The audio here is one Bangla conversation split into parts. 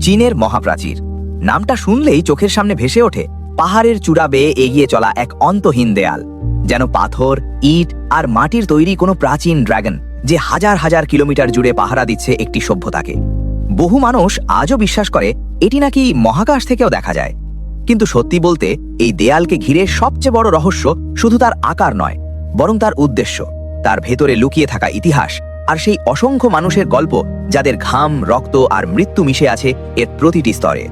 চীনের মহাপ্রাচীর নামটা শুনলেই চোখের সামনে ভেসে ওঠে পাহাড়ের চূড়া বেয়ে এগিয়ে চলা এক অন্তহীন দেয়াল, যেন পাথর, ইট আর মাটির তৈরি কোনো প্রাচীন ড্রাগন যে হাজার হাজার কিলোমিটার জুড়ে পাহারা দিচ্ছে একটি সভ্যতাকে। বহু মানুষ আজও বিশ্বাস করে এটি নাকি মহাকাশ থেকেও দেখা যায়। কিন্তু সত্যি বলতে এই দেয়ালকে ঘিরে সবচেয়ে বড় রহস্য শুধু তার আকার নয়, বরং তার উদ্দেশ্য, তার ভেতরে লুকিয়ে থাকা ইতিহাস আর সেই অসংখ্য মানুষের গল্প যাদের ঘাম, রক্ত আর মৃত্যু মিশে আছে এর প্রতিটি স্তরে।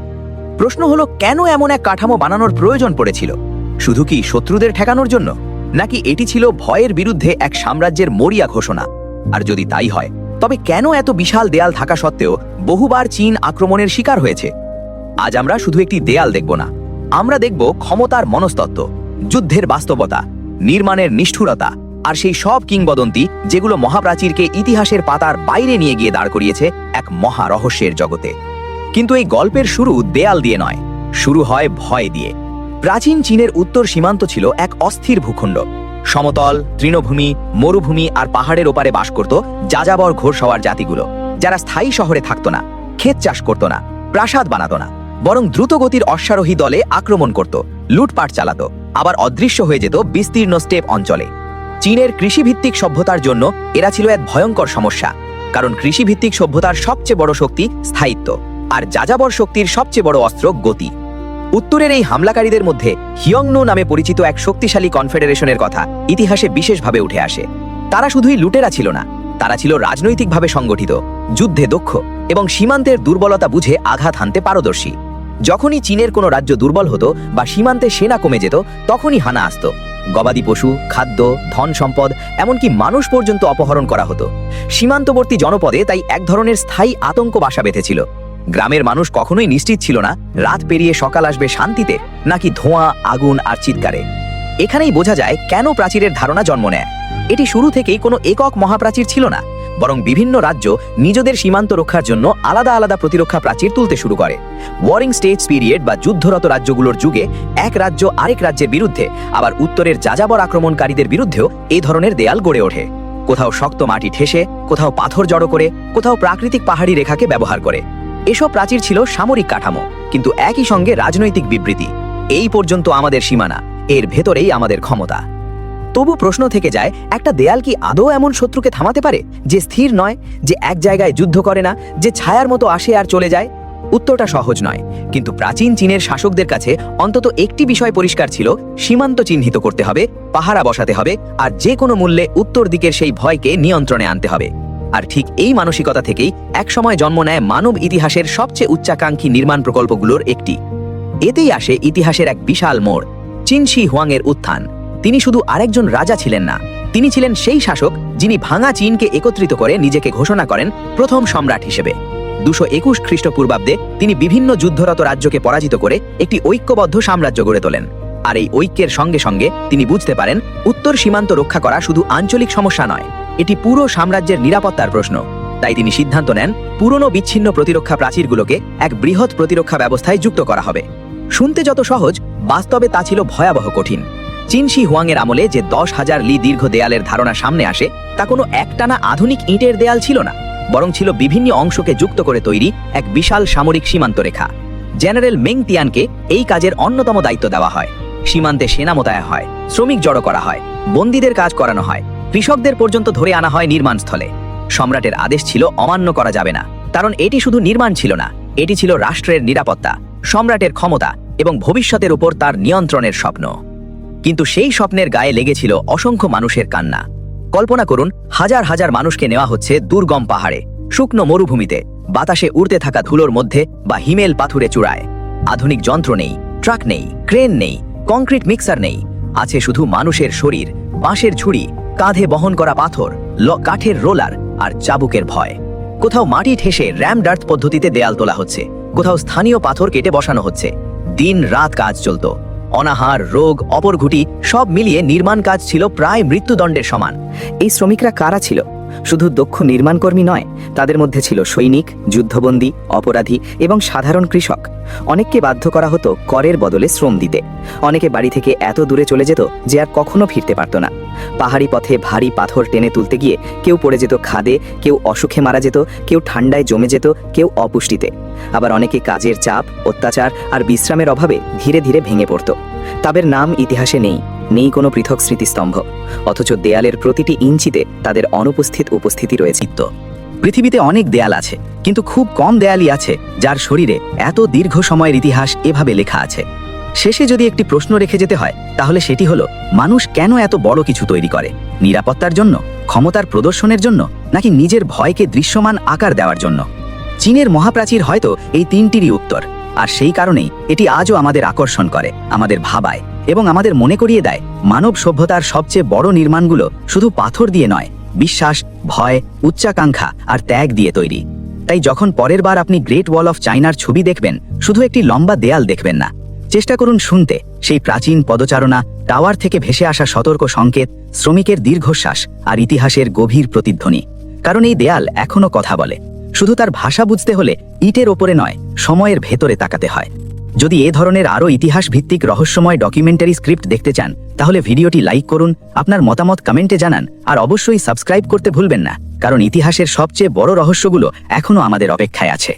প্রশ্ন হলো, কেন এমন এক কাঠামো বানানোর প্রয়োজন পড়েছিল? শুধু কি শত্রুদের ঠেকানোর জন্য, নাকি এটি ছিল ভয়ের বিরুদ্ধে এক সাম্রাজ্যের মরিয়া ঘোষণা? আর যদি তাই হয়, তবে কেন এত বিশাল দেয়াল থাকা সত্ত্বেও বহুবার চীন আক্রমণের শিকার হয়েছে? আজ আমরা শুধু একটি দেয়াল দেখব না, আমরা দেখব ক্ষমতার মনস্তত্ত্ব, যুদ্ধের বাস্তবতা, নির্মাণের নিষ্ঠুরতা আর সেই সব কিংবদন্তি যেগুলো মহাপ্রাচীরকে ইতিহাসের পাতার বাইরে নিয়ে গিয়ে দাঁড় করিয়েছে এক মহা রহস্যের জগতে। কিন্তু এই গল্পের শুরু দেয়াল দিয়ে নয়, শুরু হয় ভয় দিয়ে। প্রাচীন চীনের উত্তর সীমান্ত ছিল এক অস্থির ভূখণ্ড। সমতল, তৃণভূমি, মরুভূমি আর পাহাড়ের ওপারে বাস করত যাযাবর ঘোড়সওয়ার জাতিগুলো, যারা স্থায়ী শহরে থাকত না, ক্ষেত চাষ করত না, প্রাসাদ বানাত না, বরং দ্রুতগতির অশ্বারোহী দলে আক্রমণ করত, লুটপাট চালাত, আবার অদৃশ্য হয়ে যেত বিস্তীর্ণ স্টেপ অঞ্চলে। চীনের কৃষিভিত্তিক সভ্যতার জন্য এরা ছিল এক ভয়ঙ্কর সমস্যা, কারণ কৃষিভিত্তিক সভ্যতার সবচেয়ে বড় শক্তি স্থায়িত্ব, আর যাযাবর শক্তির সবচেয়ে বড় অস্ত্র গতি। উত্তরের এই হামলাকারীদের মধ্যে হিয়ংনু নামে পরিচিত এক শক্তিশালী কনফেডারেশনের কথা ইতিহাসে বিশেষভাবে উঠে আসে। তারা শুধুই লুটেরা ছিল না, তারা ছিল রাজনৈতিকভাবে সংগঠিত, যুদ্ধে দক্ষ এবং সীমান্তের দুর্বলতা বুঝে আঘাত হানতে পারদর্শী। যখনই চীনের কোনো রাজ্য দুর্বল হতো বা সীমান্তে সেনা কমে যেত, তখনই হানা আসত। গবাদি পশু, খাদ্য, ধন সম্পদ, এমনকি মানুষ পর্যন্ত অপহরণ করা হতো। সীমান্তবর্তী জনপদে তাই এক ধরনের স্থায়ী আতঙ্ক বাসা বেঁধেছিল। গ্রামের মানুষ কখনোই নিশ্চিত ছিল না রাত পেরিয়ে সকাল আসবে শান্তিতে নাকি ধোঁয়া, আগুন আর চিৎকারে। এখানেই বোঝা যায় কেন প্রাচীরের ধারণা জন্ম নেয়। এটি শুরু থেকেই কোনো একক মহাপ্রাচীর ছিল না, বরং বিভিন্ন রাজ্য নিজেদের সীমান্ত রক্ষার জন্য আলাদা আলাদা প্রতিরক্ষা প্রাচীর তুলতে শুরু করে। ওয়ারিং স্টেটস পিরিয়ড বা যুদ্ধরত রাজ্যগুলোর যুগে এক রাজ্য আরেক রাজ্যের বিরুদ্ধে, আবার উত্তরের যাযাবর আক্রমণকারীদের বিরুদ্ধেও এই ধরনের দেয়াল গড়ে ওঠে। কোথাও শক্ত মাটি ঠেসে, কোথাও পাথর জড়ো করে, কোথাও প্রাকৃতিক পাহাড়ি রেখাকে ব্যবহার করে। এসব প্রাচীর ছিল সামরিক কাঠামো, কিন্তু একই সঙ্গে রাজনৈতিক বিবৃতি। এই পর্যন্ত আমাদের সীমানা, এর ভেতরেই আমাদের ক্ষমতা। তবু প্রশ্ন থেকে যায়, একটা দেয়াল কি আদৌ এমন শত্রুকে থামাতে পারে যে স্থির নয়, যে এক জায়গায় যুদ্ধ করে না, যে ছায়ার মতো আসে আর চলে যায়? উত্তরটা সহজ নয়, কিন্তু প্রাচীন চীনের শাসকদের কাছে অন্তত একটি বিষয় পরিষ্কার ছিল: সীমান্ত চিহ্নিত করতে হবে, পাহারা বসাতে হবে, আর যে কোনো মূল্যে উত্তর দিকের সেই ভয়কে নিয়ন্ত্রণে আনতে হবে। আর ঠিক এই মানসিকতা থেকেই একসময় জন্ম নেয় মানব ইতিহাসের সবচেয়ে উচ্চাকাঙ্ক্ষী নির্মাণ প্রকল্পগুলোর একটি। এতেই আসে ইতিহাসের এক বিশাল মোড়, চিন শি হুয়াংয়ের উত্থান। তিনি শুধু আরেকজন রাজা ছিলেন না, তিনি ছিলেন সেই শাসক যিনি ভাঙা চীনকে একত্রিত করে নিজেকে ঘোষণা করেন প্রথম সম্রাট হিসেবে। 221 খ্রিস্টপূর্বাব্দে তিনি বিভিন্ন যুদ্ধরত রাজ্যকে পরাজিত করে একটি ঐক্যবদ্ধ সাম্রাজ্য গড়ে তোলেন। আর এই ঐক্যের সঙ্গে সঙ্গে তিনি বুঝতে পারেন উত্তর সীমান্ত রক্ষা করা শুধু আঞ্চলিক সমস্যা নয়, এটি পুরো সাম্রাজ্যের নিরাপত্তার প্রশ্ন। তাই তিনি সিদ্ধান্ত নেন পুরনো বিচ্ছিন্ন প্রতিরক্ষা প্রাচীরগুলোকে এক বৃহৎ প্রতিরক্ষা ব্যবস্থায় যুক্ত করা হবে। শুনতে যত সহজ, বাস্তবে তা ছিল ভয়াবহ কঠিন। চিন শি হুয়াংয়ের আমলে যে 10,000 লি দীর্ঘ দেয়ালের ধারণা সামনে আসে, তা কোনো একটানা আধুনিক ইটের দেয়াল ছিল না, বরং ছিল বিভিন্ন অংশকে যুক্ত করে তৈরি এক বিশাল সামরিক সীমান্ত রেখা। জেনারেল মেং তিয়ানকে এই কাজের অন্যতম দায়িত্ব দেওয়া হয়। সীমান্তে সেনা মোতায়েন হয়, শ্রমিক জড়ো করা হয়, বন্দীদের কাজ করানো হয়, কৃষকদের পর্যন্ত ধরে আনা হয় নির্মাণস্থলে। সম্রাটের আদেশ ছিল অমান্য করা যাবে না, কারণ এটি শুধু নির্মাণ ছিল না, এটি ছিল রাষ্ট্রের নিরাপত্তা, সম্রাটের ক্ষমতা এবং ভবিষ্যতের উপর তার নিয়ন্ত্রণের স্বপ্ন। কিন্তু সেই স্বপ্নের গায়ে লেগেছিল অসংখ্য মানুষের কান্না। কল্পনা করুন, হাজার হাজার মানুষকে নেওয়া হচ্ছে দুর্গম পাহাড়ে, শুকনো মরুভূমিতে, বাতাসে উড়তে থাকা ধুলোর মধ্যে বা হিমেল পাথুরে চূড়ায়। আধুনিক যন্ত্র নেই, ট্রাক নেই, ক্রেন নেই, কংক্রিট মিক্সার নেই, আছে শুধু মানুষের শরীর, বাঁশের ঝুড়ি, কাঁধে বহন করা পাথর, কাঠের রোলার আর চাবুকের ভয়। কোথাও মাটি ঠেসে র্যাম ডার্থ পদ্ধতিতে দেয়াল তোলা হচ্ছে, কোথাও স্থানীয় পাথর কেটে বসানো হচ্ছে। দিন রাত কাজ চলত। অনাহার, রোগ, অপরঘুটি সব মিলিয়ে নির্মাণ কাজ ছিল প্রায় মৃত্যুদণ্ডের সমান। এই শ্রমিকরা কারা ছিল? শুধু দক্ষ নির্মাণকর্মী নয়, তাদের মধ্যে ছিল সৈনিক, যুদ্ধবন্দী, অপরাধী এবং সাধারণ কৃষক। অনেককে বাধ্য করা হতো করের বদলে শ্রম দিতে। অনেকে বাড়ি থেকে এত দূরে চলে যেত যে আর কখনো ফিরতে পারত না। পাহাড়ি পথে ভারী পাথর টেনে তুলতে গিয়ে কেউ পড়ে যেত খাদে, কেউ অসুখে মারা যেত, কেউ ঠান্ডায় জমে যেত, কেউ অপুষ্টিতে। আবার অনেকে কাজের চাপ, অত্যাচার আর বিশ্রামের অভাবে ধীরে ধীরে ভেঙে পড়ত। তাদের নাম ইতিহাসে নেই কোনো পৃথক স্মৃতিস্তম্ভ, অথচ দেয়ালের প্রতিটি ইঞ্চিতে তাদের অনুপস্থিত উপস্থিতি রয়েছে। পৃথিবীতে অনেক দেয়াল আছে, কিন্তু খুব কম দেয়ালই আছে যার শরীরে এত দীর্ঘ সময়ের ইতিহাস এভাবে লেখা আছে। শেষে যদি একটি প্রশ্ন রেখে যেতে হয়, তাহলে সেটি হলো, মানুষ কেন এত বড় কিছু তৈরি করে? নিরাপত্তার জন্য, ক্ষমতার প্রদর্শনের জন্য, নাকি নিজের ভয়কে দৃশ্যমান আকার দেওয়ার জন্য? চীনের মহাপ্রাচীর হয়তো এই তিনটিরই উত্তর, আর সেই কারণেই এটি আজও আমাদের আকর্ষণ করে, আমাদের ভাবায় এবং আমাদের মনে করিয়ে দেয় মানব সভ্যতার সবচেয়ে বড় নির্মাণগুলো শুধু পাথর দিয়ে নয়, বিশ্বাস, ভয়, উচ্চাকাঙ্ক্ষা আর ত্যাগ দিয়ে তৈরি। তাই যখন পরের বার আপনি গ্রেট ওয়াল অফ চায়নার ছবি দেখবেন, শুধু একটি লম্বা দেয়াল দেখবেন না। চেষ্টা করুন শুনতে সেই প্রাচীন পদচারণা, টাওয়ার থেকে ভেসে আসা সতর্ক সংকেত, শ্রমিকের দীর্ঘশ্বাস আর ইতিহাসের গভীর প্রতিধ্বনি। কারণ এই দেয়াল এখনো কথা বলে। শুধু তার ভাষা বুঝতে হলে ইটের ওপরে নয়, সময়ের ভেতরে তাকাতে হয়। যদি এ ধরনের আরও ইতিহাস ভিত্তিক রহস্যময় ডকুমেন্টারি স্ক্রিপ্ট দেখতে চান, তাহলে ভিডিওটি লাইক করুন, আপনার মতামত কমেন্টে জানান, আর অবশ্যই সাবস্ক্রাইব করতে ভুলবেন না, কারণ ইতিহাসের সবচেয়ে বড় রহস্যগুলো এখনো আমাদের অপেক্ষায় আছে।